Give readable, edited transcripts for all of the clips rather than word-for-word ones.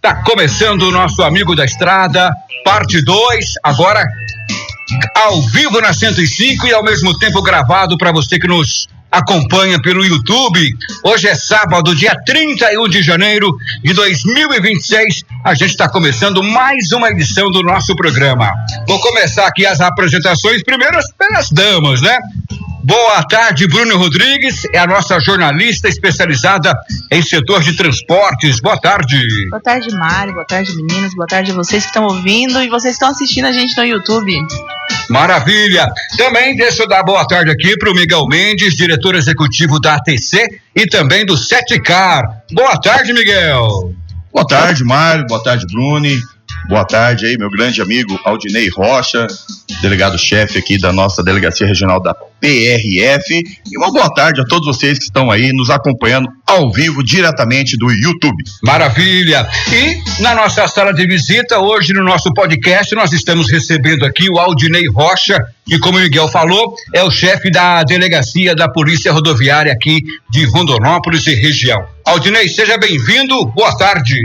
Tá começando o nosso Amigo da Estrada, parte 2, agora ao vivo na 105 e ao mesmo tempo gravado para você que nos acompanha pelo YouTube. Hoje é sábado, dia 31 de janeiro de 2026. A gente está começando mais uma edição do nosso programa. Vou começar aqui as apresentações, primeiro pelas damas, né? Boa tarde, Bruno Rodrigues, é a nossa jornalista especializada em setor de transportes. Boa tarde. Boa tarde, Mário. Boa tarde, meninos. Boa tarde a vocês que estão ouvindo e vocês que estão assistindo a gente no YouTube. Maravilha. Também deixa eu dar boa tarde aqui para o Miguel Mendes, diretor executivo da ATC e também do Setcar. Boa tarde, Miguel. Boa tarde, Mário. Boa tarde, Bruni. Boa tarde aí, meu grande amigo Aldinei Rocha, delegado-chefe aqui da nossa Delegacia Regional da PRF. E uma boa tarde a todos vocês que estão aí nos acompanhando ao vivo, diretamente do YouTube. Maravilha! E na nossa sala de visita, hoje no nosso podcast, nós estamos recebendo aqui o Aldinei Rocha, que, como o Miguel falou, é o chefe da Delegacia da Polícia Rodoviária aqui de Rondonópolis e região. Aldinei, seja bem-vindo, boa tarde.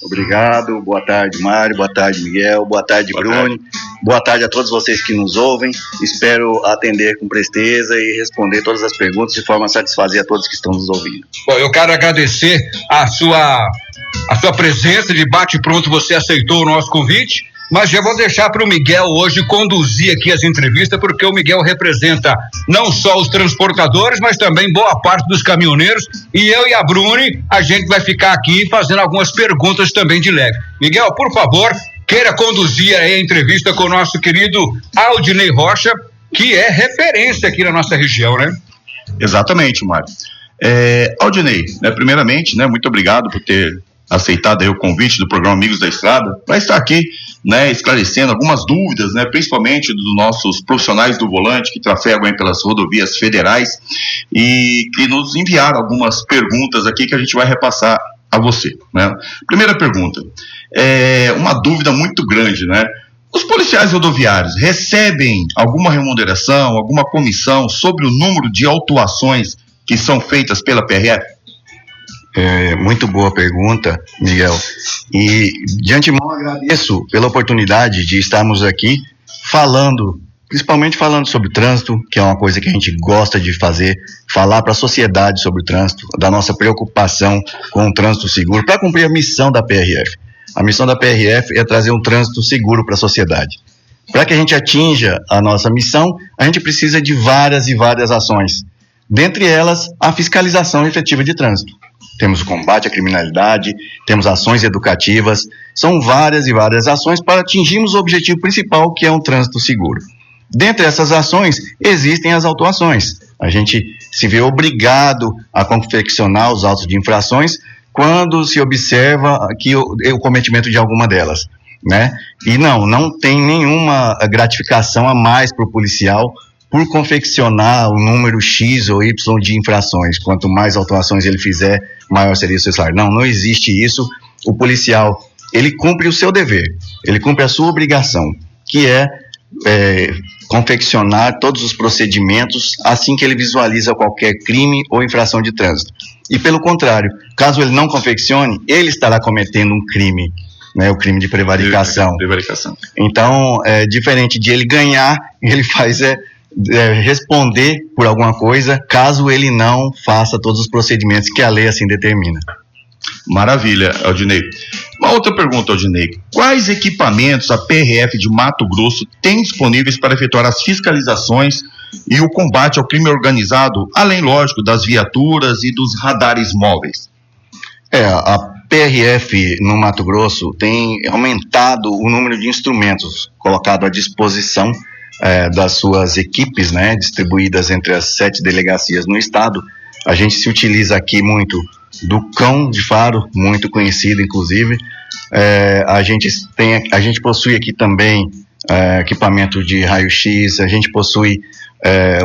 Obrigado, boa tarde, Mário, boa tarde, Miguel, boa tarde, Bruno, boa tarde a todos vocês que nos ouvem. Espero atender com presteza e responder todas as perguntas de forma a satisfazer a todos que estão nos ouvindo. Bom, eu quero agradecer a sua presença, de bate-pronto você aceitou o nosso convite, mas já vou deixar para o Miguel hoje conduzir aqui as entrevistas, porque o Miguel representa não só os transportadores, mas também boa parte dos caminhoneiros, e eu e a Bruni, a gente vai ficar aqui fazendo algumas perguntas também de leve. Miguel, por favor, queira conduzir aí a entrevista com o nosso querido Aldinei Rocha, que é referência aqui na nossa região, né? Exatamente, Mário. Aldinei, primeiramente, muito obrigado por ter aceitado aí o convite do programa Amigos da Estrada, para estar aqui, esclarecendo algumas dúvidas, principalmente dos nossos profissionais do volante que trafegam aí pelas rodovias federais e que nos enviaram algumas perguntas aqui que a gente vai repassar a você, Primeira pergunta, uma dúvida muito grande, Os policiais rodoviários recebem alguma remuneração, alguma comissão sobre o número de autuações que são feitas pela PRF? Muito boa pergunta, Miguel, e de antemão agradeço pela oportunidade de estarmos aqui principalmente falando sobre o trânsito, que é uma coisa que a gente gosta de fazer, falar para a sociedade sobre o trânsito, da nossa preocupação com o trânsito seguro, para cumprir a missão da PRF. A missão da PRF é trazer um trânsito seguro para a sociedade. Para que a gente atinja a nossa missão, a gente precisa de várias e várias ações, dentre elas a fiscalização efetiva de trânsito. Temos o combate à criminalidade, temos ações educativas, são várias e várias ações para atingirmos o objetivo principal, que é um trânsito seguro. Dentre essas ações, existem as autuações. A gente se vê obrigado a confeccionar os autos de infrações quando se observa que o cometimento de alguma delas, E não tem nenhuma gratificação a mais para o policial por confeccionar o número X ou Y de infrações. Quanto mais autuações ele fizer, maior seria o seu salário. Não existe isso. O policial, ele cumpre o seu dever, ele cumpre a sua obrigação, que é confeccionar todos os procedimentos assim que ele visualiza qualquer crime ou infração de trânsito. E pelo contrário, caso ele não confeccione, ele estará cometendo um crime, o crime de prevaricação. Então, diferente de ele ganhar, ele faz responder por alguma coisa, caso ele não faça todos os procedimentos que a lei assim determina. Maravilha, Aldinei. Uma outra pergunta, Aldinei. Quais equipamentos a PRF de Mato Grosso tem disponíveis para efetuar as fiscalizações e o combate ao crime organizado, além, lógico, das viaturas e dos radares móveis? A PRF no Mato Grosso tem aumentado o número de instrumentos colocado à disposição das suas equipes, distribuídas entre as 7 delegacias no estado. A gente se utiliza aqui muito do cão de faro, muito conhecido inclusive. A gente possui aqui também equipamento de raio-x, a gente possui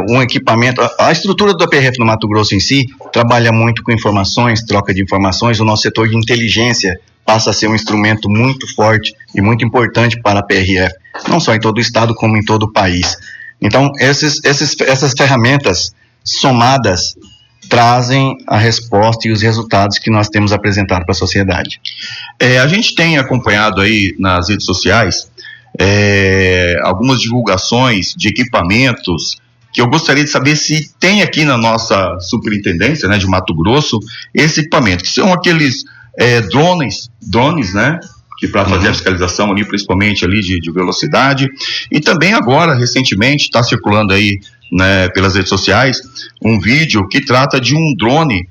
um equipamento. A estrutura da PRF no Mato Grosso em si trabalha muito com informações, troca de informações. O nosso setor de inteligência passa a ser um instrumento muito forte e muito importante para a PRF, não só em todo o estado, como em todo o país. Então, essas ferramentas somadas trazem a resposta e os resultados que nós temos apresentado para a sociedade. A gente tem acompanhado aí nas redes sociais algumas divulgações de equipamentos que eu gostaria de saber se tem aqui na nossa superintendência, né, de Mato Grosso, esse equipamento, que são aqueles drones, né, que para fazer a fiscalização ali, principalmente ali de velocidade, e também agora, recentemente, está circulando aí, né, pelas redes sociais, um vídeo que trata de um drone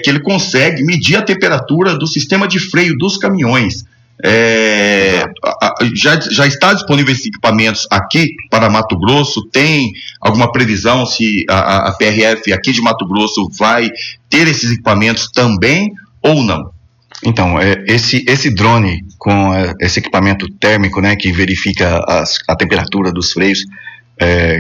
que ele consegue medir a temperatura do sistema de freio dos caminhões. Já está disponível esses equipamentos aqui para Mato Grosso? Tem alguma previsão se a PRF aqui de Mato Grosso vai ter esses equipamentos também ou não? Então, esse drone com esse equipamento térmico, né, que verifica a temperatura dos freios,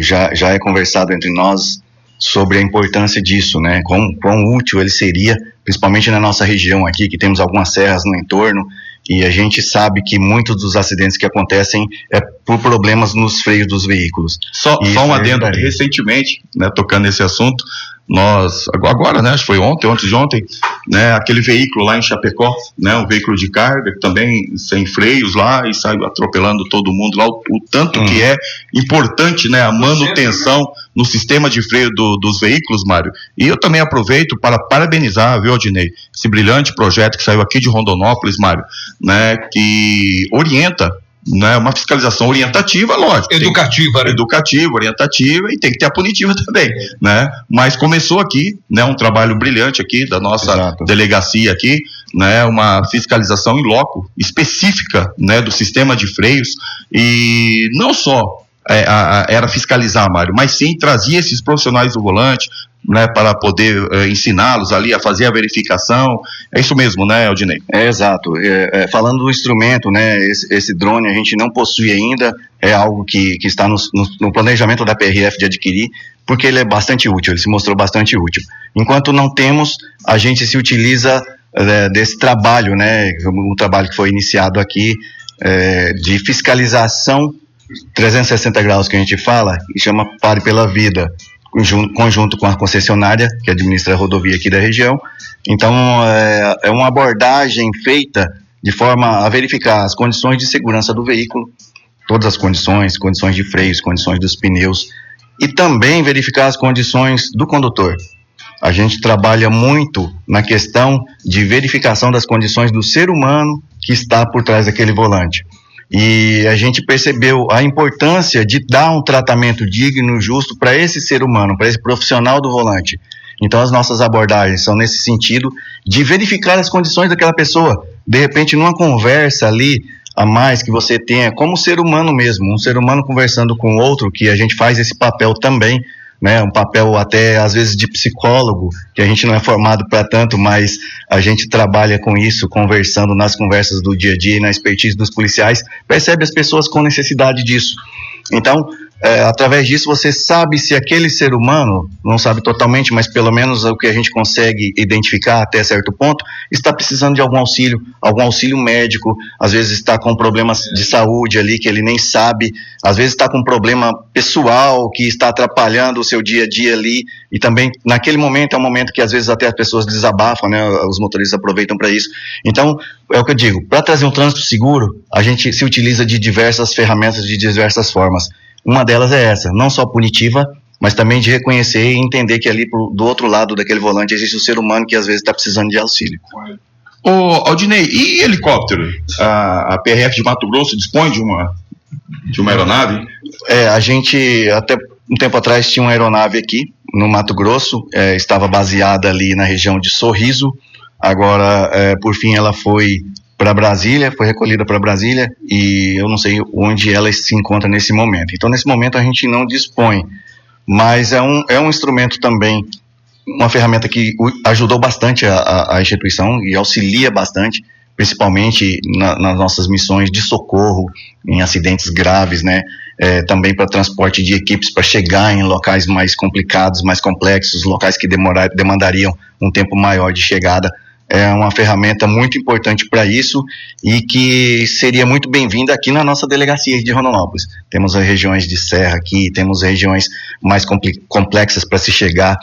já é conversado entre nós sobre a importância disso, né, quão útil ele seria, principalmente na nossa região aqui, que temos algumas serras no entorno, e a gente sabe que muitos dos acidentes que acontecem é por problemas nos freios dos veículos. Só um adendo, recentemente, né, tocando nesse assunto, nós, agora, né, acho que foi antes de ontem, né, aquele veículo lá em Chapecó, né, um veículo de carga, também sem freios lá, e saiu atropelando todo mundo lá, o tanto que é importante, né, a manutenção no sistema de freio dos veículos, Mário. E eu também aproveito para parabenizar, viu, Aldinei, esse brilhante projeto que saiu aqui de Rondonópolis, Mário, né, que orienta, né, uma fiscalização orientativa, lógico. Educativa, né? Educativa, orientativa, e tem que ter a punitiva também, né? Mas começou aqui, né, um trabalho brilhante aqui da nossa delegacia aqui, né, uma fiscalização in loco específica, né, do sistema de freios, e não só era fiscalizar, Mário, mas sim trazia esses profissionais do volante, né, para poder ensiná-los ali a fazer a verificação. É isso mesmo, né, Aldinei? Exato. Falando do instrumento, né, esse drone a gente não possui ainda, é algo que está no planejamento da PRF de adquirir, porque ele é bastante útil, ele se mostrou bastante útil. Enquanto não temos, a gente se utiliza desse trabalho, né, um trabalho que foi iniciado aqui, de fiscalização 360 graus que a gente fala, e chama Pare pela Vida, conjunto com a concessionária que administra a rodovia aqui da região. Então é uma abordagem feita de forma a verificar as condições de segurança do veículo, todas as condições de freios, condições dos pneus, e também verificar as condições do condutor. A gente trabalha muito na questão de verificação das condições do ser humano que está por trás daquele volante. E a gente percebeu a importância de dar um tratamento digno, justo para esse ser humano, para esse profissional do volante. Então as nossas abordagens são nesse sentido de verificar as condições daquela pessoa. De repente, numa conversa ali a mais que você tenha, como ser humano mesmo, um ser humano conversando com outro, que a gente faz esse papel também, né, um papel até às vezes de psicólogo, que a gente não é formado para tanto, mas a gente trabalha com isso, conversando nas conversas do dia a dia e na expertise dos policiais, percebe as pessoas com necessidade disso. Então, através disso você sabe se aquele ser humano, não sabe totalmente, mas pelo menos o que a gente consegue identificar até certo ponto, está precisando de algum auxílio médico, às vezes está com problemas de saúde ali que ele nem sabe, às vezes está com um problema pessoal que está atrapalhando o seu dia a dia ali, e também naquele momento é um momento que às vezes até as pessoas desabafam, né, os motoristas aproveitam para isso. Então, é o que eu digo, para trazer um trânsito seguro, a gente se utiliza de diversas ferramentas, de diversas formas. Uma delas é essa, não só punitiva, mas também de reconhecer e entender que ali do outro lado daquele volante existe um ser humano que às vezes está precisando de auxílio. Ô, Aldinei, e helicóptero? A PRF de Mato Grosso dispõe de uma aeronave? A gente, até um tempo atrás, tinha uma aeronave aqui no Mato Grosso, estava baseada ali na região de Sorriso. Agora, por fim, ela foi para Brasília, foi recolhida para Brasília, e eu não sei onde ela se encontra nesse momento. Então, nesse momento, a gente não dispõe, mas é um instrumento também, uma ferramenta que ajudou bastante a instituição e auxilia bastante, principalmente nas nossas missões de socorro em acidentes graves, né? Também para transporte de equipes para chegar em locais mais complicados, mais complexos, locais que demandariam um tempo maior de chegada. É uma ferramenta muito importante para isso e que seria muito bem-vinda aqui na nossa delegacia de Rondonópolis. Temos as regiões de serra aqui, temos regiões mais complexas para se chegar,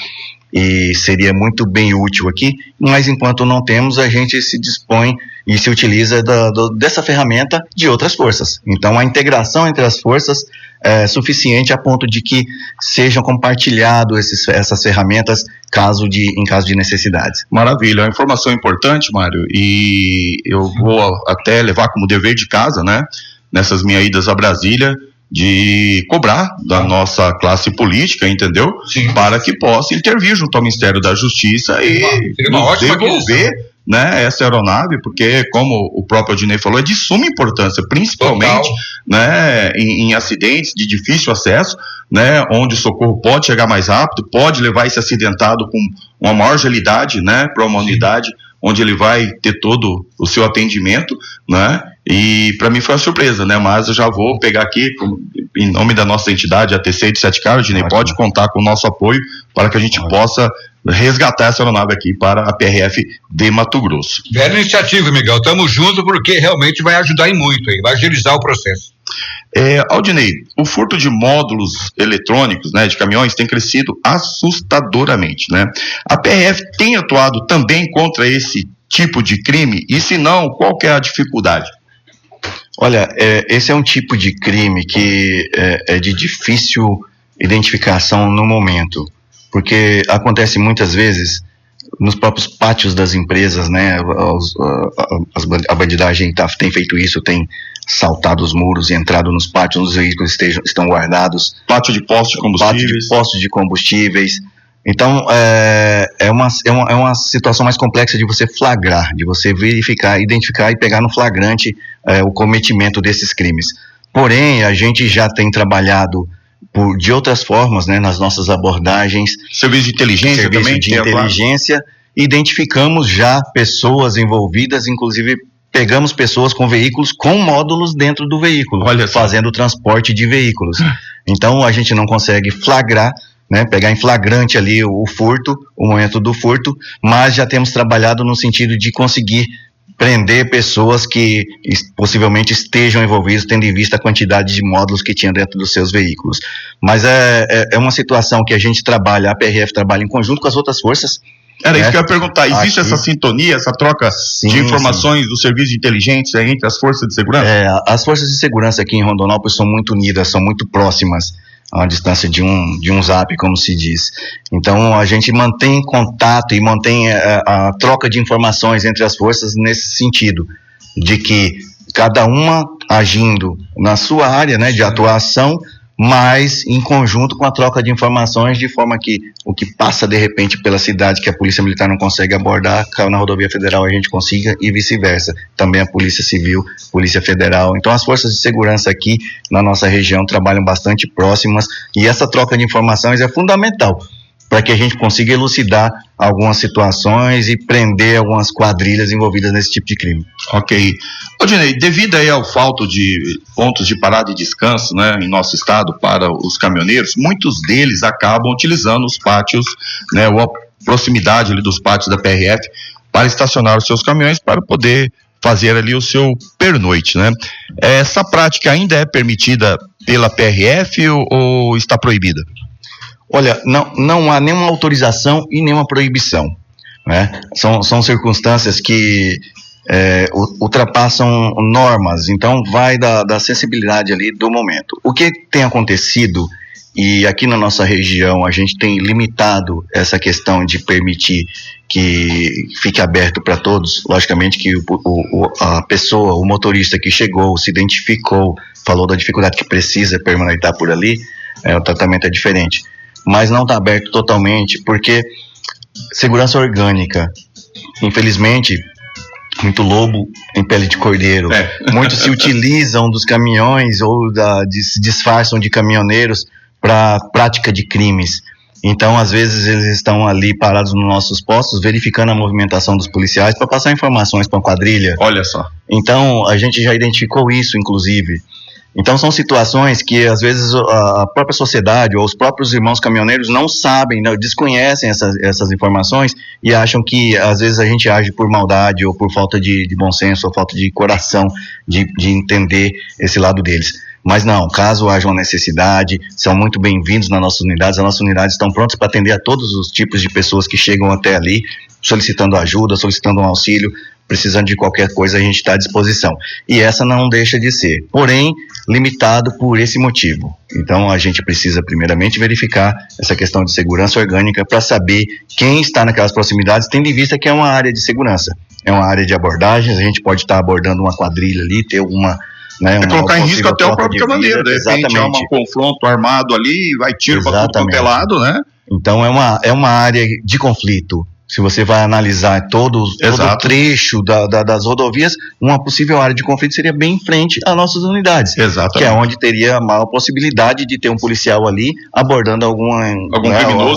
e seria muito bem útil aqui, mas enquanto não temos, a gente se dispõe e se utiliza dessa ferramenta de outras forças. Então a integração entre as forças é suficiente a ponto de que sejam compartilhadas essas ferramentas em caso de necessidades. Maravilha, é uma informação importante, Mário, e eu vou até levar como dever de casa, né, nessas minhas idas a Brasília, de cobrar da nossa classe política, entendeu? Sim. Para que possa intervir junto ao Ministério da Justiça e nos devolver, né, essa aeronave, porque, como o próprio Aldinei falou, é de suma importância, principalmente, né, em acidentes de difícil acesso, né, onde o socorro pode chegar mais rápido, pode levar esse acidentado com uma maior agilidade, né, para uma unidade onde ele vai ter todo o seu atendimento, né, e para mim foi uma surpresa, né, mas eu já vou pegar aqui, em nome da nossa entidade, a TC de Sete Carlos, Aldinei, pode contar com o nosso apoio para que a gente possa resgatar essa aeronave aqui para a PRF de Mato Grosso. Bela iniciativa, Miguel, estamos juntos porque realmente vai ajudar em muito aí, vai agilizar o processo. Aldinei, o furto de módulos eletrônicos, né, de caminhões tem crescido assustadoramente, né? A PRF tem atuado também contra esse tipo de crime e se não, qual que é a dificuldade? Olha, esse é um tipo de crime que é de difícil identificação no momento, porque acontece muitas vezes nos próprios pátios das empresas, né? A bandidagem tem feito isso, tem saltado os muros e entrado nos pátios, os veículos estão guardados. Pátio de postos de combustíveis. Pátio de postos de combustíveis. Então, é uma situação mais complexa de você flagrar, de você verificar, identificar e pegar no flagrante o cometimento desses crimes. Porém, a gente já tem trabalhado de outras formas, né, nas nossas abordagens. Serviço de inteligência também? Serviço de inteligência. Identificamos já pessoas envolvidas, inclusive pegamos pessoas com veículos com módulos dentro do veículo, fazendo transporte de veículos. Então, a gente não consegue flagrar, né, pegar em flagrante ali o furto, o momento do furto, mas já temos trabalhado no sentido de conseguir prender pessoas que possivelmente estejam envolvidas, tendo em vista a quantidade de módulos que tinha dentro dos seus veículos. Mas é uma situação que a gente trabalha, a PRF trabalha em conjunto com as outras forças. Era isso que eu ia perguntar, existe essa sintonia, essa troca de informações do serviço de inteligência entre as forças de segurança? As forças de segurança aqui em Rondonópolis são muito unidas, são muito próximas, a uma distância de um zap, como se diz. Então a gente mantém contato e mantém a troca de informações entre as forças nesse sentido, de que cada uma agindo na sua área, né, de atuação, mas em conjunto com a troca de informações, de forma que o que passa de repente pela cidade que a Polícia Militar não consegue abordar, caiu na rodovia federal a gente consiga, e vice-versa. Também a Polícia Civil, Polícia Federal. Então as forças de segurança aqui na nossa região trabalham bastante próximas, e essa troca de informações é fundamental para que a gente consiga elucidar algumas situações e prender algumas quadrilhas envolvidas nesse tipo de crime. Ok. Aldinei, devido aí ao falta de pontos de parada e descanso, né, em nosso estado para os caminhoneiros, muitos deles acabam utilizando os pátios, né, ou a proximidade ali dos pátios da PRF para estacionar os seus caminhões para poder fazer ali o seu pernoite, né? Essa prática ainda é permitida pela PRF ou está proibida? Olha, não há nenhuma autorização e nenhuma proibição, né? São circunstâncias que ultrapassam normas, então vai da sensibilidade ali do momento. O que tem acontecido, e aqui na nossa região a gente tem limitado essa questão de permitir que fique aberto para todos, logicamente que a pessoa, o motorista que chegou, se identificou, falou da dificuldade que precisa permanecer por ali, o tratamento é diferente. Mas não está aberto totalmente, porque segurança orgânica, infelizmente, muito lobo em pele de cordeiro. Muitos se utilizam dos caminhões ou se disfarçam de caminhoneiros para prática de crimes. Então, às vezes, eles estão ali parados nos nossos postos, verificando a movimentação dos policiais para passar informações para a quadrilha. Olha só. Então, a gente já identificou isso, inclusive. Então são situações que às vezes a própria sociedade ou os próprios irmãos caminhoneiros não sabem, não, desconhecem essas informações e acham que às vezes a gente age por maldade ou por falta de bom senso ou falta de coração de entender esse lado deles. Mas não, caso haja uma necessidade, são muito bem-vindos nas nossas unidades. As nossas unidades estão prontas para atender a todos os tipos de pessoas que chegam até ali, solicitando ajuda, solicitando um auxílio, precisando de qualquer coisa, a gente está à disposição. E essa não deixa de ser, porém, limitado por esse motivo. Então, a gente precisa, primeiramente, verificar essa questão de segurança orgânica para saber quem está naquelas proximidades, tendo em vista que é uma área de segurança. É uma área de abordagens, a gente pode estar abordando uma quadrilha ali, ter alguma... Né, colocar em risco até o próprio caminhoneiro, de repente há um confronto armado ali, vai tiro para tudo quanto é lado, né? Então, é uma área de conflito. Se você vai analisar todo o trecho das rodovias, uma possível área de conflito seria bem em frente às nossas unidades. Exatamente. Que é onde teria a maior possibilidade de ter um policial ali abordando algum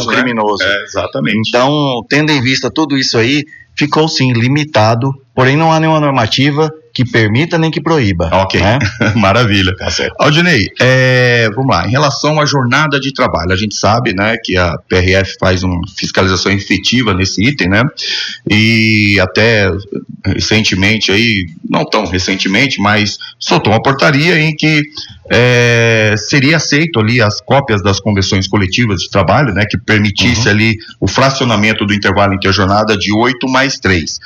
criminoso. Exatamente. Então, tendo em vista tudo isso aí, ficou sim limitado, porém não há nenhuma normativa que permita nem que proíba. Ok, né? Maravilha. Tá certo. Aldinei, vamos lá, em relação à jornada de trabalho, a gente sabe, né, que a PRF faz uma fiscalização efetiva nesse item, né, e até recentemente aí, não tão recentemente, mas soltou uma portaria em que seria aceito ali as cópias das convenções coletivas de trabalho, né, que permitisse ali o fracionamento do intervalo interjornada de 8 mais 3.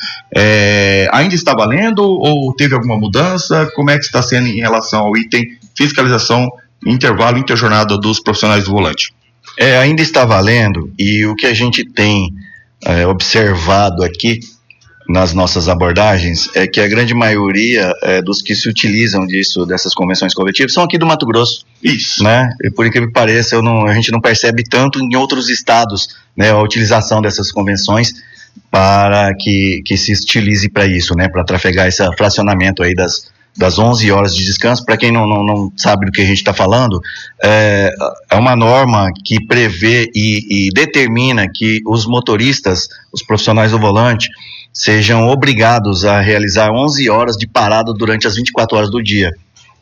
Ainda está valendo ou teve alguma mudança? Como é que está sendo em relação ao item fiscalização intervalo interjornada dos profissionais do volante? Ainda está valendo, e o que a gente tem observado aqui nas nossas abordagens é que a grande maioria dos que se utilizam dessas convenções coletivas são aqui do Mato Grosso. Isso. Né? E por incrível que pareça, a gente não percebe tanto em outros estados, né, a utilização dessas convenções para que se utilize para isso, né, para trafegar esse fracionamento aí das 11 horas de descanso. Para quem não sabe do que a gente está falando, é uma norma que prevê e determina que os motoristas, os profissionais do volante, sejam obrigados a realizar 11 horas de parada durante as 24 horas do dia.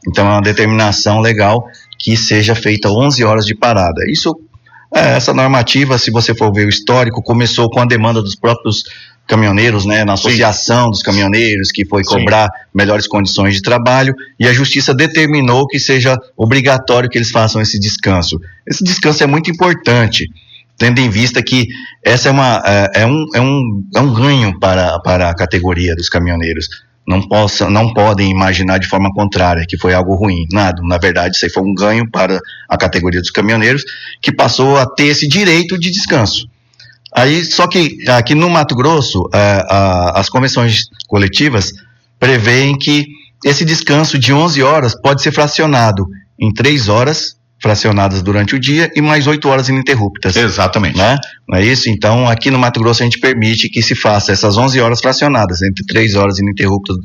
Então é uma determinação legal que seja feita 11 horas de parada. Essa normativa, se você for ver o histórico, começou com a demanda dos próprios caminhoneiros, né, na associação dos caminhoneiros, que foi cobrar melhores condições de trabalho, e a justiça determinou que seja obrigatório que eles façam esse descanso. Esse descanso é muito importante, tendo em vista que essa é um ganho para a categoria dos caminhoneiros. Não podem imaginar de forma contrária que foi algo ruim. Nada, na verdade, isso aí foi um ganho para a categoria dos caminhoneiros, que passou a ter esse direito de descanso. Aí, só que aqui no Mato Grosso, as convenções coletivas prevêem que esse descanso de 11 horas pode ser fracionado em 3 horas, fracionadas durante o dia, e mais 8 horas ininterruptas. Exatamente. Né? Não é isso? Então, aqui no Mato Grosso, a gente permite que se faça essas 11 horas fracionadas, entre 3 horas ininterruptas,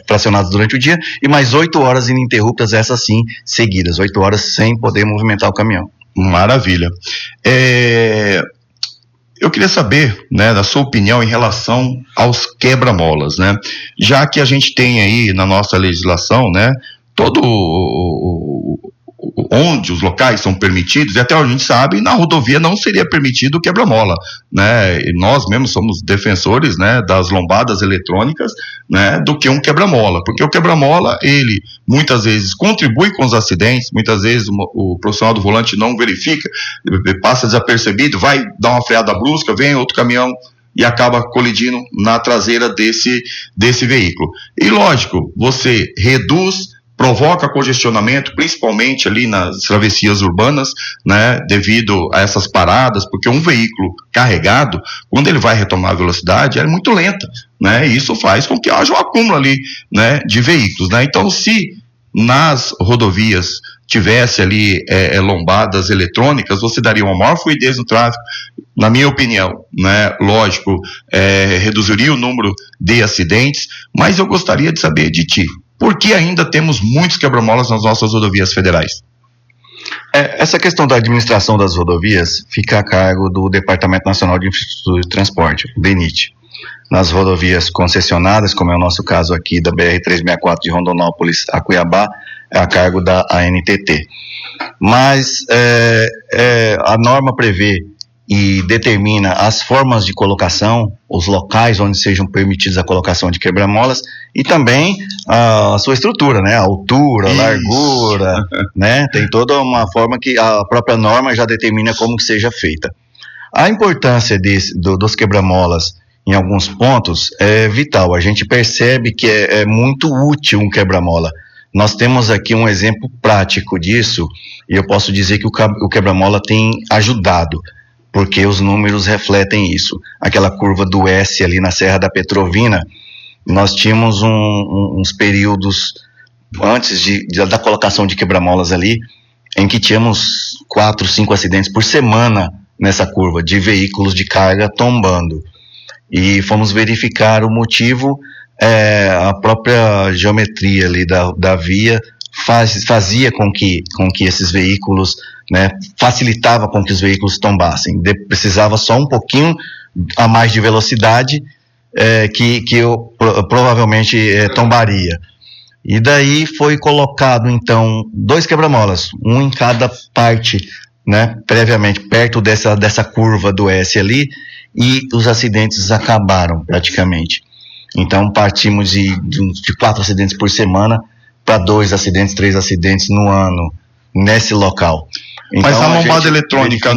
fracionadas durante o dia, e mais 8 horas ininterruptas, essas sim, seguidas. 8 horas sem poder movimentar o caminhão. Maravilha. Eu queria saber, né, da sua opinião em relação aos quebra-molas, né? Já que a gente tem aí na nossa legislação, né, onde os locais são permitidos, e até onde a gente sabe, na rodovia não seria permitido o quebra-mola, né? E nós mesmos somos defensores, né, das lombadas eletrônicas, né, do que um quebra-mola, porque o quebra-mola, ele muitas vezes contribui com os acidentes, muitas vezes o profissional do volante não verifica, passa desapercebido, vai dar uma freada brusca, vem outro caminhão e acaba colidindo na traseira desse veículo. E lógico, você provoca congestionamento, principalmente ali nas travessias urbanas, né, devido a essas paradas, porque um veículo carregado, quando ele vai retomar a velocidade, é muito lenta, né, e isso faz com que haja um acúmulo ali, né, de veículos, né. Então, se nas rodovias tivesse ali lombadas eletrônicas, você daria uma maior fluidez no tráfego, na minha opinião, né, lógico, reduziria o número de acidentes, mas eu gostaria de saber de ti, por que ainda temos muitos quebra-molas nas nossas rodovias federais? Essa questão da administração das rodovias fica a cargo do Departamento Nacional de Infraestrutura e Transporte, o DENIT. Nas rodovias concessionadas, como é o nosso caso aqui da BR-364 de Rondonópolis a Cuiabá, é a cargo da ANTT. Mas a norma prevê e determina as formas de colocação, os locais onde sejam permitidos a colocação de quebra-molas e também a sua estrutura, né? A altura, a largura, né? Tem toda uma forma que a própria norma já determina como que seja feita. A importância dos quebra-molas em alguns pontos é vital. A gente percebe que é muito útil um quebra-mola. Nós temos aqui um exemplo prático disso e eu posso dizer que o quebra-mola tem ajudado, porque os números refletem isso. Aquela curva do S ali na Serra da Petrovina, nós tínhamos uns períodos antes da colocação de quebra-molas ali, em que tínhamos 4, 5 acidentes por semana nessa curva, de veículos de carga tombando. E fomos verificar o motivo, a própria geometria ali da via fazia com que esses veículos, né, facilitava com que os veículos tombassem. Precisava só um pouquinho a mais de velocidade que eu provavelmente tombaria. E daí foi colocado então 2 quebra-molas, um em cada parte, né, previamente perto dessa curva do S ali, e os acidentes acabaram praticamente. Então partimos de 4 acidentes por semana para 2 acidentes, 3 acidentes no ano nesse local. Então, mas a lombada eletrônica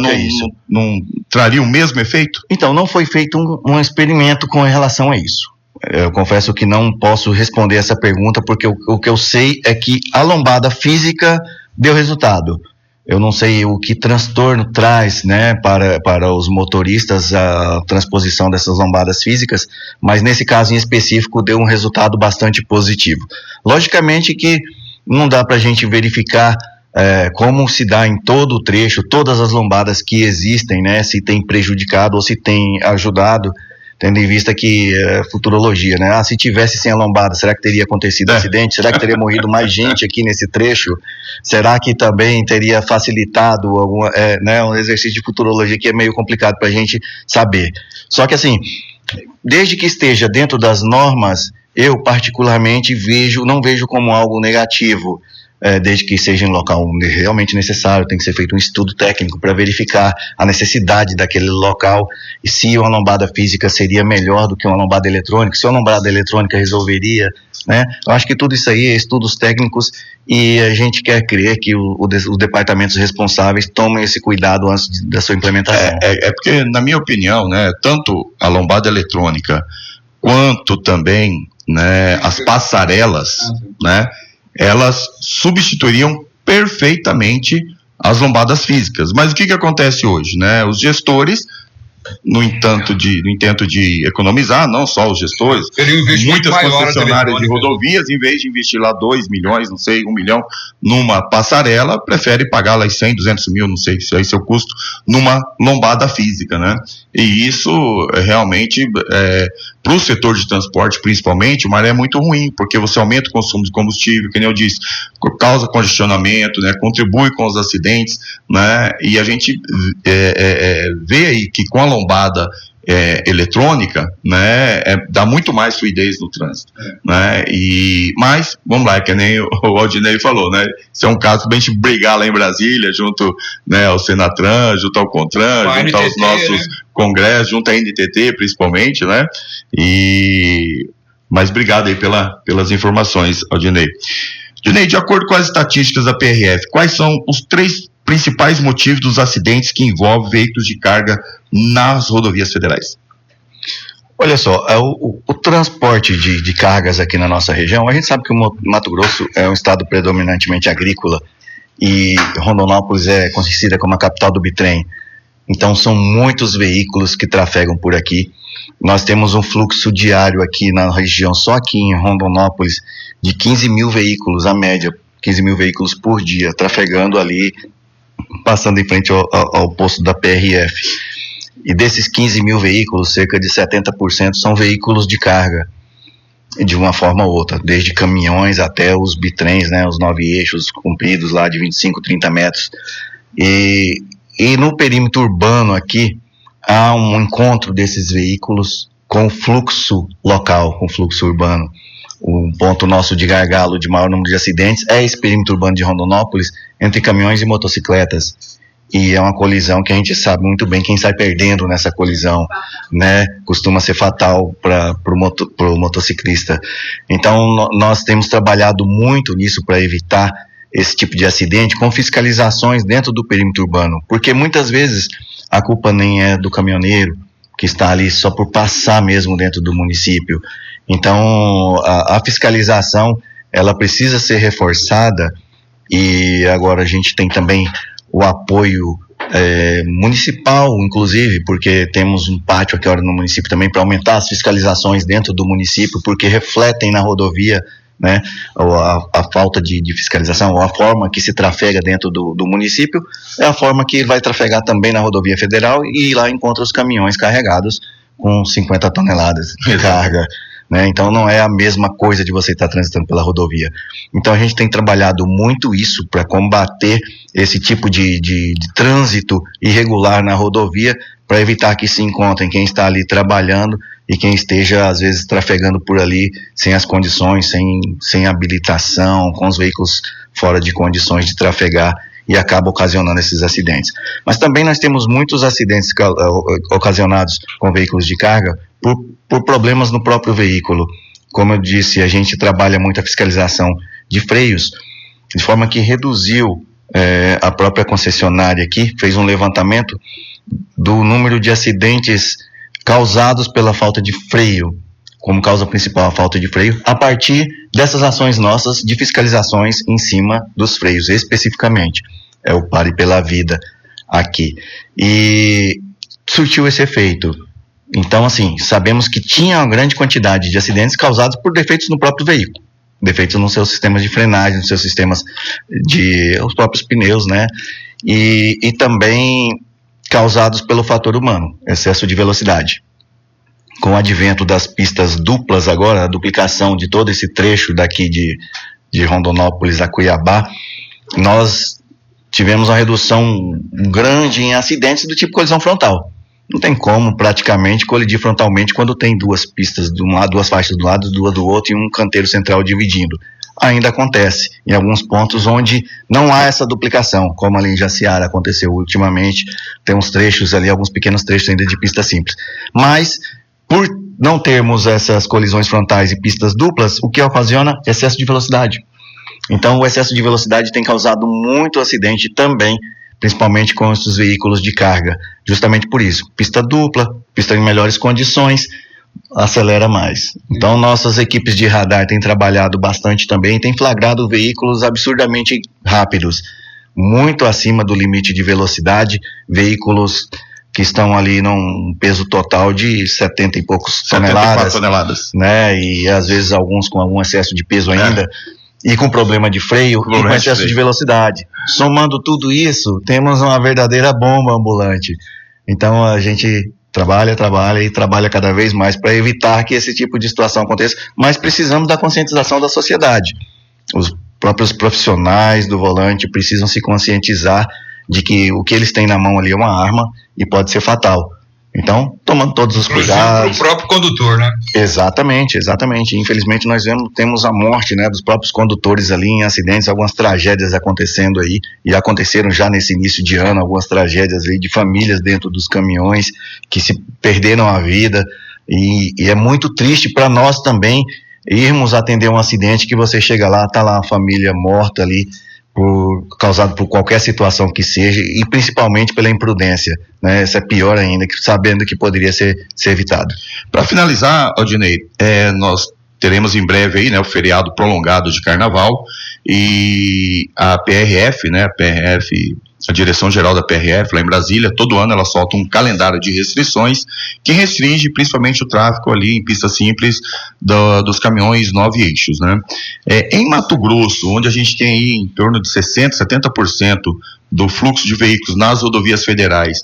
não traria o mesmo efeito? Então, não foi feito um experimento com relação a isso. Eu confesso que não posso responder essa pergunta, porque o que eu sei é que a lombada física deu resultado. Eu não sei o que transtorno traz, né, para os motoristas a transposição dessas lombadas físicas, mas nesse caso em específico deu um resultado bastante positivo. Logicamente que não dá para a gente verificar como se dá em todo o trecho, todas as lombadas que existem, né, se tem prejudicado ou se tem ajudado, tendo em vista que futurologia, né? Se tivesse sem a lombada, será que teria acontecido acidente? Será que teria morrido mais gente aqui nesse trecho? Será que também teria facilitado um exercício de futurologia que é meio complicado para a gente saber? Só que assim, desde que esteja dentro das normas, eu particularmente não vejo como algo negativo. Desde que seja em local realmente necessário, tem que ser feito um estudo técnico para verificar a necessidade daquele local e se uma lombada física seria melhor do que uma lombada eletrônica, se uma lombada eletrônica resolveria, né? Eu acho que tudo isso aí é estudos técnicos e a gente quer crer que os departamentos responsáveis tomem esse cuidado antes da sua implementação. Porque, na minha opinião, né, tanto a lombada eletrônica quanto também, né, as passarelas, né, elas substituiriam perfeitamente as lombadas físicas. Mas o que acontece hoje, né? Os gestores, no intento de economizar, não só os gestores, muitas concessionárias de rodovias, em vez de investir lá 2 milhões, não sei, 1 milhão, numa passarela, prefere pagar lá 100, 200 mil, não sei se é seu custo, numa lombada física, né? E isso realmente, para o setor de transporte principalmente, uma área é muito ruim, porque você aumenta o consumo de combustível, que nem eu disse, causa congestionamento, né? Contribui com os acidentes, né? E a gente vê aí que com a lombada eletrônica, né, dá muito mais fluidez no trânsito, né, mas, vamos lá, que nem o Aldinei falou, né, isso é um caso pra gente brigar lá em Brasília, junto, né, ao Senatran, junto ao Contran, junto aos nossos congressos, junto à NTT, principalmente, né, mas obrigado aí pelas informações, Aldinei. Aldinei, de acordo com as estatísticas da PRF, quais são os 3 principais motivos dos acidentes que envolvem veículos de carga nas rodovias federais? Olha só, o transporte de cargas aqui na nossa região, a gente sabe que o Mato Grosso é um estado predominantemente agrícola e Rondonópolis é conhecida como a capital do bitrem. Então são muitos veículos que trafegam por aqui. Nós temos um fluxo diário aqui na região, só aqui em Rondonópolis, de 15 mil veículos, a média, 15 mil veículos por dia, trafegando ali, passando em frente ao posto da PRF. E desses 15 mil veículos, cerca de 70% são veículos de carga, de uma forma ou outra, desde caminhões até os bitrens, né, os 9 eixos compridos lá de 25, 30 metros. E no perímetro urbano aqui, há um encontro desses veículos com fluxo local, com fluxo urbano. O ponto nosso de gargalo de maior número de acidentes é esse perímetro urbano de Rondonópolis, entre caminhões e motocicletas. e é uma colisão que a gente sabe muito bem quem sai perdendo nessa colisão, né? Costuma ser fatal para o motociclista. Então, nós temos trabalhado muito nisso para evitar esse tipo de acidente, com fiscalizações dentro do perímetro urbano, porque muitas vezes a culpa nem é do caminhoneiro, que está ali só por passar mesmo dentro do município. Então, a fiscalização, ela precisa ser reforçada, e agora a gente tem também o apoio municipal, inclusive, porque temos um pátio aqui no município também para aumentar as fiscalizações dentro do município, porque refletem na rodovia, né, a falta de fiscalização, ou a forma que se trafega dentro do município, é a forma que vai trafegar também na rodovia federal, e lá encontra os caminhões carregados com 50 toneladas de carga, né? Então não é a mesma coisa de você estar transitando pela rodovia. Então a gente tem trabalhado muito isso para combater esse tipo de trânsito irregular na rodovia, para evitar que se encontrem quem está ali trabalhando e quem esteja, às vezes, trafegando por ali sem as condições, sem habilitação, com os veículos fora de condições de trafegar, e acaba ocasionando esses acidentes. Mas também nós temos muitos acidentes ocasionados com veículos de carga por problemas no próprio veículo. Como eu disse, a gente trabalha muito a fiscalização de freios, de forma que reduziu a própria concessionária aqui, fez um levantamento do número de acidentes causados pela falta de freio, como causa principal a falta de freio, a partir dessas ações nossas de fiscalizações em cima dos freios, especificamente. É o Pare pela Vida aqui. E surtiu esse efeito. Então, assim, sabemos que tinha uma grande quantidade de acidentes causados por defeitos no próprio veículo. Defeitos nos seus sistemas de frenagem, nos seus sistemas os próprios pneus, né? E também causados pelo fator humano, excesso de velocidade. Com o advento das pistas duplas agora, a duplicação de todo esse trecho daqui de Rondonópolis a Cuiabá, nós tivemos uma redução grande em acidentes do tipo colisão frontal. Não tem como praticamente colidir frontalmente quando tem duas pistas de um lado, duas faixas do lado, duas do outro e um canteiro central dividindo. Ainda acontece em alguns pontos onde não há essa duplicação, como ali em Jaciara aconteceu ultimamente. Tem uns trechos ali, alguns pequenos trechos ainda de pista simples. Mas, por não termos essas colisões frontais e pistas duplas, o que ocasiona excesso de velocidade. Então, o excesso de velocidade tem causado muito acidente também, principalmente com esses veículos de carga. Justamente por isso, pista dupla, pista em melhores condições, acelera mais. Então, nossas equipes de radar têm trabalhado bastante também, têm flagrado veículos absurdamente rápidos, muito acima do limite de velocidade, veículos que estão ali num peso total de 70 e poucos toneladas, né? E às vezes alguns com algum excesso de peso ainda, e com problema de freio e com excesso de velocidade. Somando tudo isso, temos uma verdadeira bomba ambulante. Então a gente trabalha cada vez mais para evitar que esse tipo de situação aconteça, mas precisamos da conscientização da sociedade. Os próprios profissionais do volante precisam se conscientizar de que o que eles têm na mão ali é uma arma e pode ser fatal. Então, tomando todos os cuidados. Para o próprio condutor, né? Exatamente. Infelizmente, nós temos a morte, né, dos próprios condutores ali em acidentes, algumas tragédias acontecendo aí, e aconteceram já nesse início de ano, algumas tragédias aí de famílias dentro dos caminhões que se perderam a vida, e é muito triste para nós também irmos atender um acidente que você chega lá, tá lá a família morta ali, causado por qualquer situação que seja, e principalmente pela imprudência, né? Isso é pior ainda, sabendo que poderia ser evitado. Para finalizar, Aldinei, nós teremos em breve aí, né, o feriado prolongado de Carnaval, e a PRF, né, a Direção-Geral da PRF lá em Brasília, todo ano ela solta um calendário de restrições que restringe principalmente o tráfego ali em pista simples dos caminhões 9 eixos, né? Em Mato Grosso, onde a gente tem aí em torno de 60%, 70% do fluxo de veículos nas rodovias federais,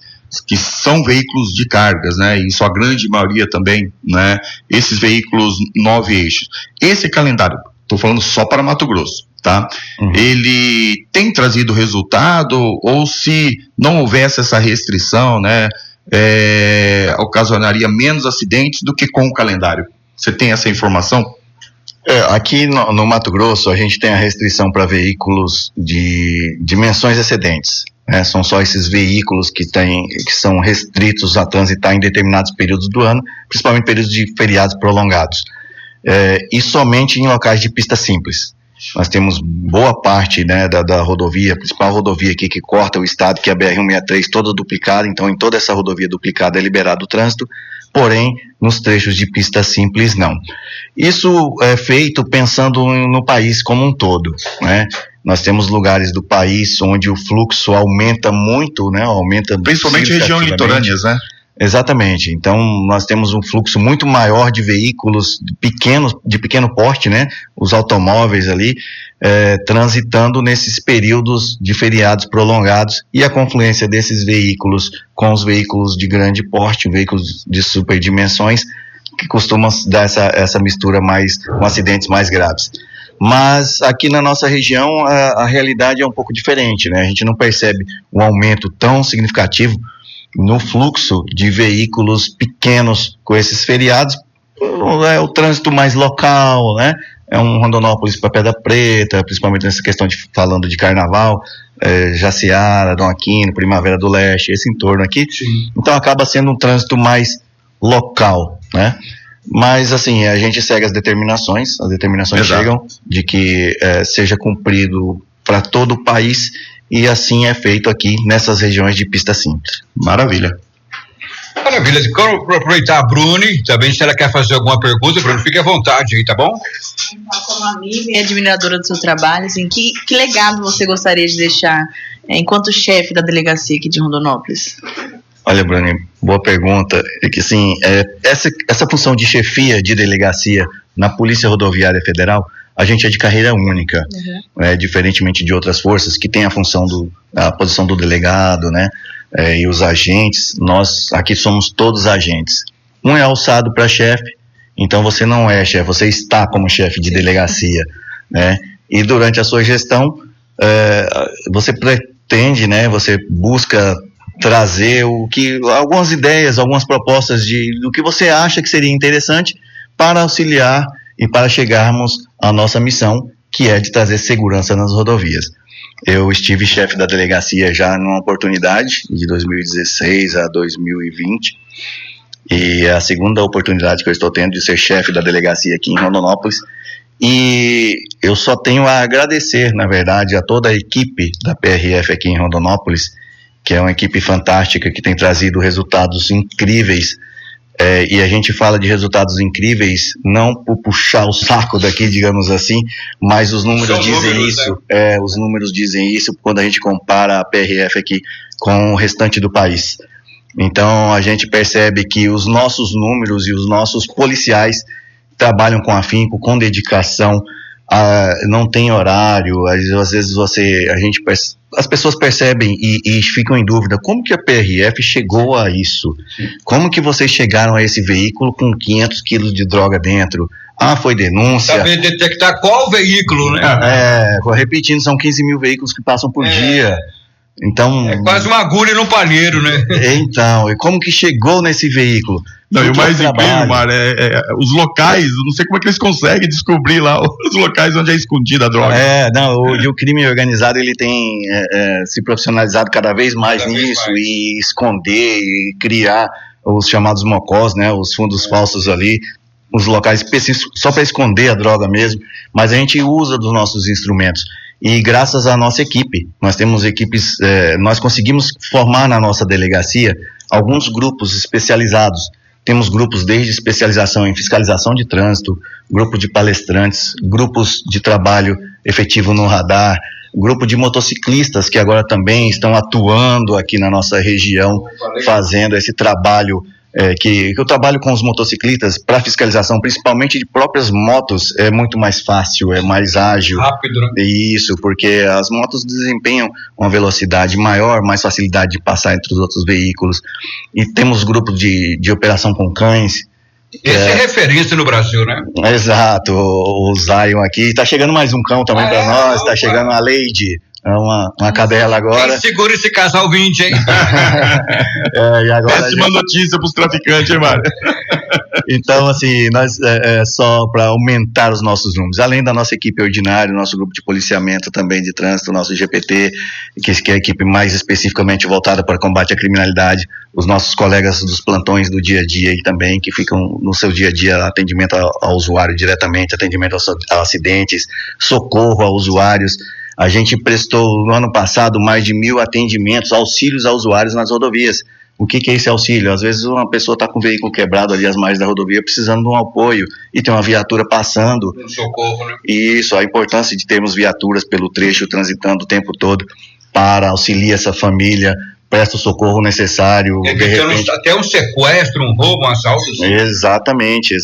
que são veículos de cargas, né, e sua grande maioria também, né, esses veículos 9 eixos. Esse calendário, estou falando só para Mato Grosso, tá? Ele tem trazido resultado, ou se não houvesse essa restrição, né, ocasionaria menos acidentes do que com o calendário? Você tem essa informação? Aqui no Mato Grosso a gente tem a restrição para veículos de dimensões excedentes. São só esses veículos que são restritos a transitar em determinados períodos do ano, principalmente períodos de feriados prolongados. E somente em locais de pista simples. Nós temos boa parte, né, da rodovia, a principal rodovia aqui que corta o estado, que é a BR-163, toda duplicada. Então em toda essa rodovia duplicada é liberado o trânsito, porém nos trechos de pista simples não. Isso é feito pensando no país como um todo, né? Nós temos lugares do país onde o fluxo aumenta muito, né? Aumenta principalmente regiões litorâneas, né? Exatamente. Então nós temos um fluxo muito maior de veículos de pequeno porte, né? Os automóveis ali transitando nesses períodos de feriados prolongados, e a confluência desses veículos com os veículos de grande porte, veículos de superdimensões, que costumam dar essa mistura com acidentes mais graves. Mas aqui na nossa região a realidade é um pouco diferente, né? A gente não percebe um aumento tão significativo no fluxo de veículos pequenos com esses feriados. É o trânsito mais local, né? É um Rondonópolis para Pedra Preta, principalmente nessa questão falando de carnaval, Jaciara, Dom Aquino, Primavera do Leste, esse entorno aqui. Sim. Então acaba sendo um trânsito mais local, né? Mas assim, a gente segue as determinações Exato. Chegam de que seja cumprido para todo o país, e assim é feito aqui nessas regiões de pista simples. Maravilha. Maravilha. Quero aproveitar a Bruni também, se ela quer fazer alguma pergunta, Bruni, fique à vontade aí, tá bom? Como amiga e admiradora do seu trabalho, assim, que legado você gostaria de deixar enquanto chefe da delegacia aqui de Rondonópolis? Olha, Bruni, boa pergunta. É que assim, essa função de chefia de delegacia na Polícia Rodoviária Federal, a gente é de carreira única, diferentemente de outras forças que tem a função a posição do delegado, né? E os agentes. Nós aqui somos todos agentes. Um é alçado para chefe, então você não é chefe, você está como chefe de delegacia, né? E durante a sua gestão, você pretende, né? Você busca trazer algumas ideias, algumas propostas do que você acha que seria interessante para auxiliar e para chegarmos à nossa missão, que é de trazer segurança nas rodovias. Eu estive chefe da delegacia já numa oportunidade, de 2016 a 2020, e é a segunda oportunidade que eu estou tendo de ser chefe da delegacia aqui em Rondonópolis, e eu só tenho a agradecer, na verdade, a toda a equipe da PRF aqui em Rondonópolis, que é uma equipe fantástica, que tem trazido resultados incríveis. E a gente fala de resultados incríveis não por puxar o saco daqui, digamos assim, mas os números dizem isso. Os números dizem isso quando a gente compara a PRF aqui com o restante do país. Então a gente percebe que os nossos números e os nossos policiais trabalham com afinco, com dedicação, não tem horário. Às vezes as pessoas percebem e ficam em dúvida: como que a PRF chegou a isso? Como que vocês chegaram a esse veículo com 500 quilos de droga dentro? Foi denúncia. Saber detectar qual veículo, né? Repetindo, são 15 mil veículos que passam por dia. Então, é quase uma agulha no palheiro, né? Então, e como que chegou nesse veículo? Não, e o mais incrível, Mário, os locais, eu não sei como é que eles conseguem descobrir lá os locais onde é escondida a droga. O crime organizado, ele tem se profissionalizado cada vez mais nisso, e esconder e criar os chamados mocós, né, os fundos falsos ali, os locais específicos só para esconder a droga mesmo, mas a gente usa dos nossos instrumentos. E graças à nossa equipe, nós temos equipes, nós conseguimos formar na nossa delegacia alguns grupos especializados. Temos grupos desde especialização em fiscalização de trânsito, grupos de palestrantes, grupos de trabalho efetivo no radar, grupo de motociclistas que agora também estão atuando aqui na nossa região, fazendo esse trabalho, que eu trabalho com os motociclistas para fiscalização, principalmente de próprias motos, é muito mais fácil, é mais ágil. Rápido, né? Isso, porque as motos desempenham uma velocidade maior, mais facilidade de passar entre os outros veículos. E temos grupos de operação com cães. Esse é referência no Brasil, né? Exato, o Zion aqui. Está chegando mais um cão também para nós, está chegando a Lady. uma cadela agora. Segura esse casal 20, hein? E agora péssima notícia para os traficantes, hein, Mário? Então, assim, nós só para aumentar os nossos números, além da nossa equipe ordinária, nosso grupo de policiamento também de trânsito, nosso GPT, que é a equipe mais especificamente voltada para combate à criminalidade, os nossos colegas dos plantões do dia a dia também, que ficam no seu dia a dia, atendimento ao usuário diretamente, atendimento a acidentes, socorro a usuários. A gente prestou no ano passado mais de 1.000 atendimentos, auxílios a usuários nas rodovias. O que é esse auxílio? Às vezes uma pessoa está com o veículo quebrado ali às margens da rodovia, precisando de um apoio, e tem uma viatura passando. Um socorro, né? Isso, a importância de termos viaturas pelo trecho, transitando o tempo todo, para auxiliar essa família, presta o socorro necessário. Até um sequestro, um roubo, um assalto. Exatamente.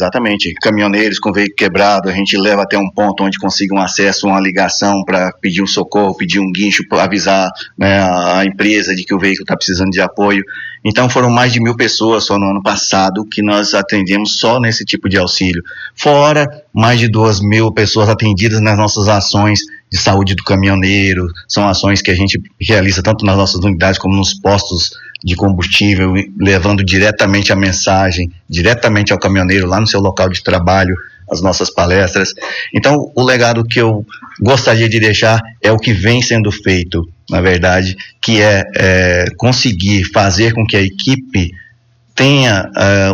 Caminhoneiros com veículo quebrado, a gente leva até um ponto onde consiga um acesso, uma ligação para pedir um socorro, pedir um guincho, para avisar, né, a empresa de que o veículo está precisando de apoio. Então foram mais de 1.000 pessoas só no ano passado que nós atendemos só nesse tipo de auxílio. Fora mais de 2.000 pessoas atendidas nas nossas ações de saúde do caminhoneiro. São ações que a gente realiza tanto nas nossas unidades como nos postos de combustível, levando diretamente a mensagem, diretamente ao caminhoneiro lá no seu local de trabalho, as nossas palestras. Então, o legado que eu gostaria de deixar é o que vem sendo feito, na verdade, que é conseguir fazer com que a equipe tenha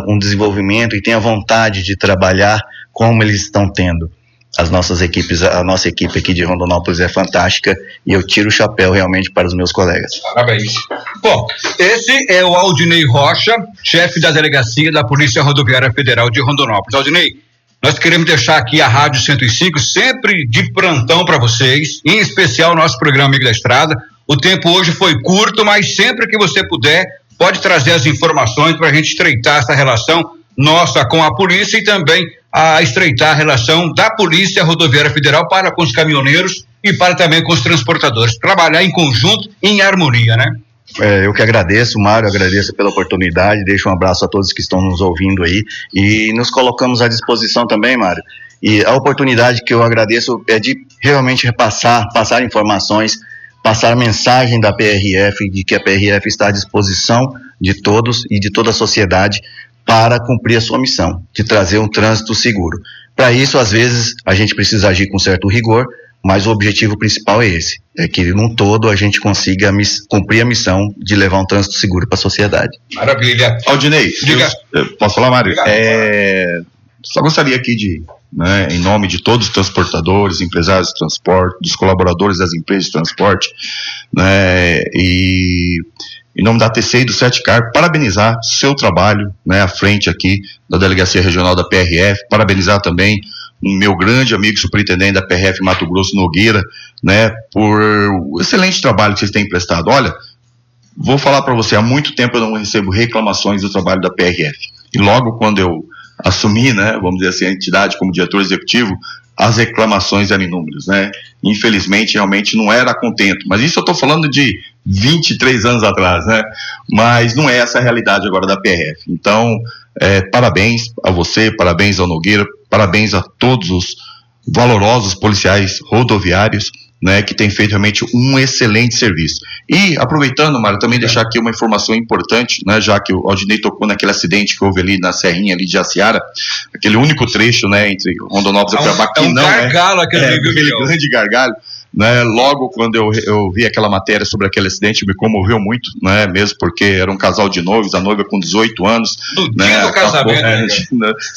um desenvolvimento e tenha vontade de trabalhar como eles estão tendo. As nossas equipes, a nossa equipe aqui de Rondonópolis é fantástica e eu tiro o chapéu realmente para os meus colegas. Parabéns. Bom, esse é o Aldinei Rocha, chefe da Delegacia da Polícia Rodoviária Federal de Rondonópolis. Aldinei, nós queremos deixar aqui a Rádio 105 sempre de plantão para vocês, em especial o nosso programa Amigo da Estrada. O tempo hoje foi curto, mas sempre que você puder, pode trazer as informações para a gente estreitar essa relação nossa com a polícia e também a estreitar a relação da Polícia Rodoviária Federal para com os caminhoneiros e para também com os transportadores. Trabalhar em conjunto, em harmonia, né? Eu que agradeço, Mário, agradeço pela oportunidade, deixo um abraço a todos que estão nos ouvindo aí e nos colocamos à disposição também, Mário. E a oportunidade que eu agradeço é de realmente passar informações, passar a mensagem da PRF, de que a PRF está à disposição de todos e de toda a sociedade para cumprir a sua missão, de trazer um trânsito seguro. Para isso, às vezes, a gente precisa agir com certo rigor, mas o objetivo principal é esse, é que num todo a gente consiga cumprir a missão de levar um trânsito seguro para a sociedade. Maravilha. Aldinei, posso falar, Mário? Só gostaria aqui em nome de todos os transportadores, empresários de transporte, dos colaboradores das empresas de transporte, né, e em nome da ATC e do Setcar, parabenizar seu trabalho, né, à frente aqui da Delegacia Regional da PRF, parabenizar também o meu grande amigo superintendente da PRF Mato Grosso, Nogueira, né, por o excelente trabalho que vocês têm prestado. Olha, vou falar para você, há muito tempo eu não recebo reclamações do trabalho da PRF. E logo quando eu assumi, né, vamos dizer assim, a entidade como diretor executivo, as reclamações eram inúmeras, né? Infelizmente, realmente não era contento. Mas isso eu estou falando de 23 anos atrás, né? Mas não é essa a realidade agora da PRF. Então, parabéns a você, parabéns ao Nogueira, parabéns a todos os valorosos policiais rodoviários, né, que tem feito realmente um excelente serviço. E, aproveitando, Mário, também deixar aqui uma informação importante, né, já que o Aldinei tocou naquele acidente que houve ali na Serrinha ali de Jaciara, aquele único trecho, né, entre Rondonópolis e Cuiabá, que não é gargalo, aquele grande gargalho, né, logo quando eu vi aquela matéria sobre aquele acidente, me comoveu muito, né, mesmo porque era um casal de noivos, a noiva com 18 anos, do né, dia do casamento,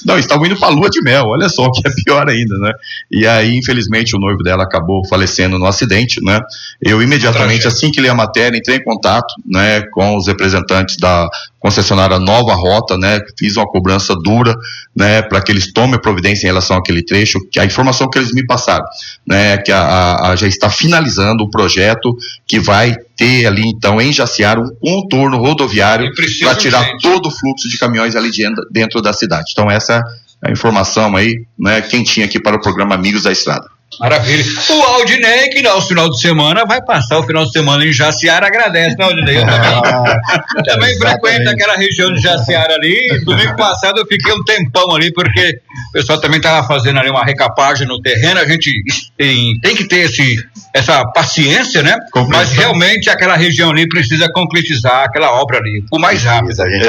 não, estavam indo para a lua de mel, olha só, que é pior ainda, né, e aí, infelizmente, o noivo dela acabou falecendo no acidente, né, eu imediatamente, assim que li a matéria, entrei em contato, né, com os representantes da concessionária Nova Rota, né, fiz uma cobrança dura, né, para que eles tomem providência em relação àquele trecho, que a informação que eles me passaram, né, que já está finalizando o projeto que vai ter ali, então, em Jaciara, um contorno rodoviário para tirar todo o fluxo de caminhões ali dentro da cidade. Então, essa é a informação aí, né, quentinha aqui para o programa Amigos da Estrada. Maravilha. O Aldinei, que no final de semana vai passar o final de semana em Jaciara, agradece, né, Aldinei? Eu também frequento aquela região de Jaciara ali. Domingo passado eu fiquei um tempão ali, porque o pessoal também estava fazendo ali uma recapagem no terreno. A gente tem que ter essa paciência, né? Mas realmente aquela região ali precisa concretizar aquela obra ali, o mais rápido. A gente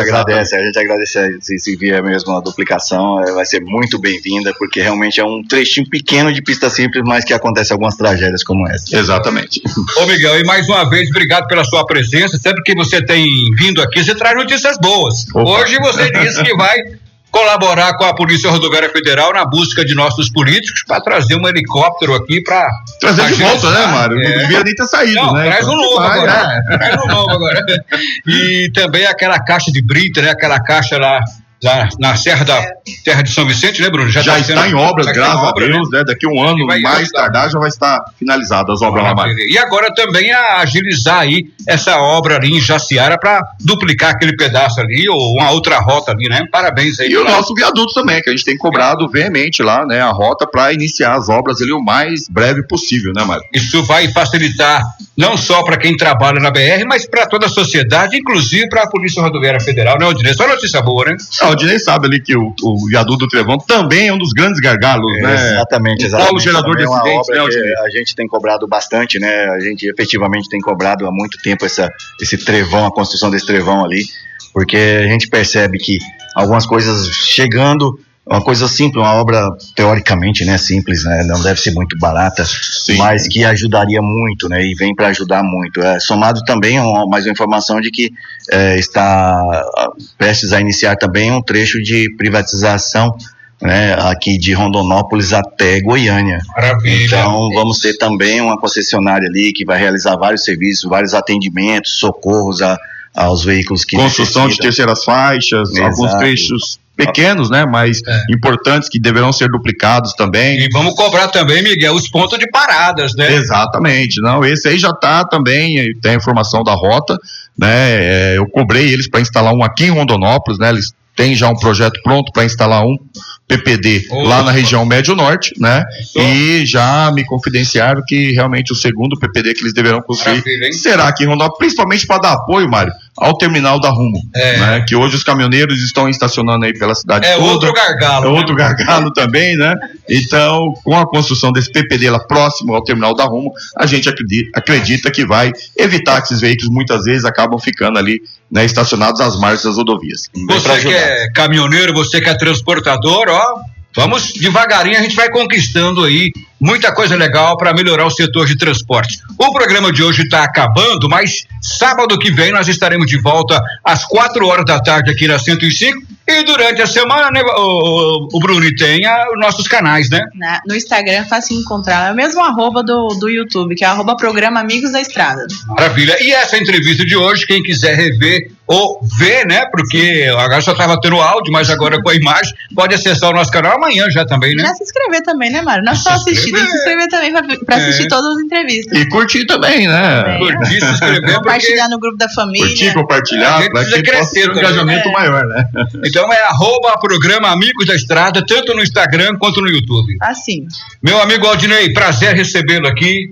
agradece se vier mesmo a duplicação, vai ser muito bem-vinda, porque realmente é um trechinho pequeno de pista simples, mas que acontece algumas tragédias como essa. Exatamente. Ô Miguel, e mais uma vez, obrigado pela sua presença. Sempre que você tem vindo aqui, você traz notícias boas. Opa. Hoje você disse que vai colaborar com a Polícia Rodoviária Federal na busca de nossos políticos para trazer um helicóptero aqui para trazer de volta, né, Mário? Não devia nem ter saído, não, né? Traz um novo agora. Traz um novo agora. E também aquela caixa de brita, né? Aquela caixa lá na Terra de São Vicente, né, Bruno? Já está em obras, graças a Deus, né? Daqui a um ano, mais tardar, já vai estar finalizada as obras lá mais. E agora também a agilizar aí essa obra ali em Jaciara para duplicar aquele pedaço ali, ou uma outra rota ali, né? Parabéns aí. E o nosso viaduto também, que a gente tem cobrado veemente lá, né? A rota para iniciar as obras ali o mais breve possível, né, Mário? Isso vai facilitar não só para quem trabalha na BR, mas para toda a sociedade, inclusive para a Polícia Rodoviária Federal, né, Odinei? Só notícia boa, né? O Odinei sabe ali que o viaduto do Trevão também é um dos grandes gargalos, né? Exatamente. O polo gerador de acidentes, né, Odinei? A gente tem cobrado bastante, né? A gente efetivamente tem cobrado há muito tempo esse trevão, a construção desse trevão ali, porque a gente percebe que algumas coisas chegando, uma coisa simples, uma obra teoricamente, né, simples, né, não deve ser muito barata, sim, mas que ajudaria muito, né, e vem para ajudar muito. Somado também mais uma informação de que está prestes a iniciar também um trecho de privatização, né, aqui de Rondonópolis até Goiânia. Maravilha. Então vamos ter também uma concessionária ali que vai realizar vários serviços, vários atendimentos, socorros aos veículos que construção necessitam. De terceiras faixas. Exato. Alguns trechos pequenos, né, mas importantes, que deverão ser duplicados também. E vamos cobrar também, Miguel, os pontos de paradas, né? Exatamente, não, esse aí já está também, tem a informação da rota, né, eu cobrei eles para instalar um aqui em Rondonópolis, né, eles têm já um projeto pronto para instalar um PPD lá na região Médio-Norte, né? E já me confidenciaram que realmente o segundo PPD que eles deverão construir será aqui em Rondonópolis, principalmente para dar apoio, Mário, ao terminal da Rumo, né? Que hoje os caminhoneiros estão estacionando aí pela cidade toda. Outro gargalo. É outro gargalo também, né? Então, com a construção desse PPD lá próximo ao terminal da Rumo, a gente acredita que vai evitar que esses veículos muitas vezes acabam ficando ali, né, estacionados às margens das rodovias. Você que é caminhoneiro, você que é transportador, ó, vamos devagarinho, a gente vai conquistando aí muita coisa legal para melhorar o setor de transporte. O programa de hoje está acabando, mas sábado que vem nós estaremos de volta às 4 da tarde aqui na 105. E durante a semana, né, o Bruno tem os nossos canais, né? No Instagram é fácil encontrar. É o mesmo @ do YouTube, que é @ Programa Amigos da Estrada. Maravilha. E essa entrevista de hoje, quem quiser rever ou ver, né? Porque agora só estava tendo áudio, mas agora com a imagem, pode acessar o nosso canal amanhã já também, né? Já se inscrever também, né, Mário? Não só assistir, tem que se inscrever também para assistir todas as entrevistas. E curtir também, né? Curtir, se inscrever. Compartilhar no grupo da família. Curtir, compartilhar, para que possa ter um engajamento maior, né? Então é @Programa Amigos da Estrada, tanto no Instagram quanto no YouTube. Assim. Meu amigo Aldinei, prazer recebê-lo aqui.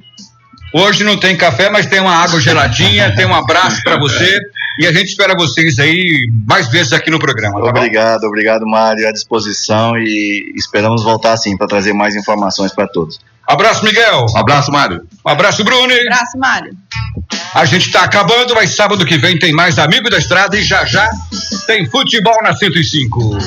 Hoje não tem café, mas tem uma água geladinha, tem um abraço para você e a gente espera vocês aí mais vezes aqui no programa. Tá obrigado, Mário, à disposição e esperamos voltar assim para trazer mais informações para todos. Abraço, Miguel. Abraço, Mário. Abraço, Bruno. Abraço, Mário. A gente tá acabando, mas sábado que vem tem mais Amigo da Estrada e já tem futebol na 105.